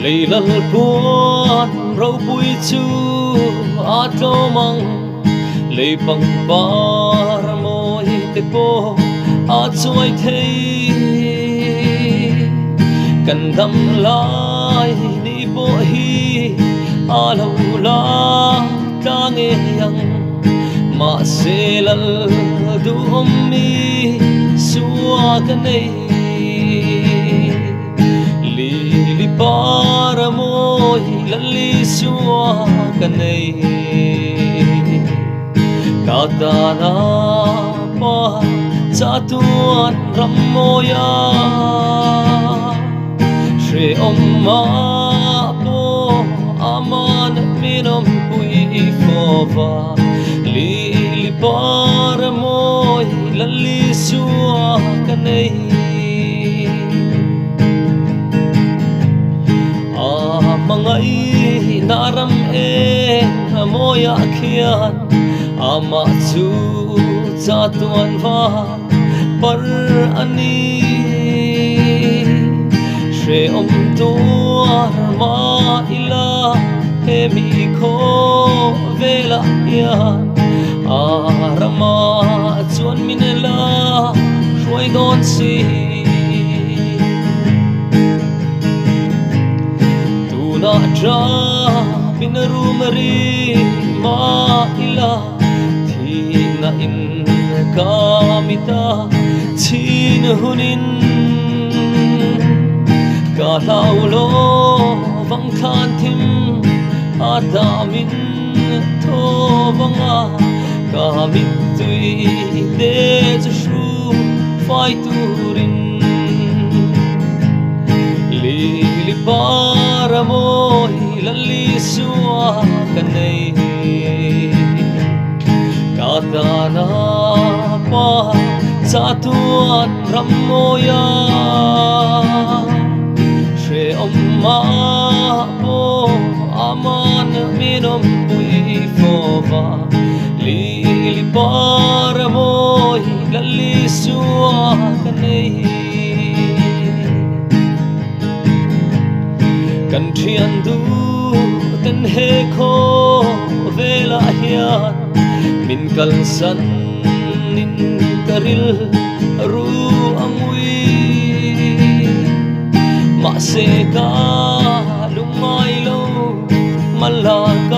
lì lal buồn râu bụi chu a trâu măng lì bằng bar môi te po a chuai thei cần đâm lại đi bộ hi a lâu la ta nghe yang mà se lal du mi suwa cái này li para môi lali suwa cái này kata na pa satuan ramoya Shri Oma po aman minom pui fova li para môi lali suwa cái này mangai naram moya khian ama chu cha tuan va par ani shre om tuar ma ila hemi kho vela yan arama chuan minela shoi don si na tra pinarumari ma ila thina in kamita chin hunin ka laulo vang khan thim adamin tho vanga ka mit tui de chu shu fai turin li para môi lali suwa cái này kata na pa satuan ramoya Shre Oma po aman minom pui fova li para môi lali suwa cái này kan thian du ten he kho vela hian min kal san nin karil ru angui ma se ka lumai lo malak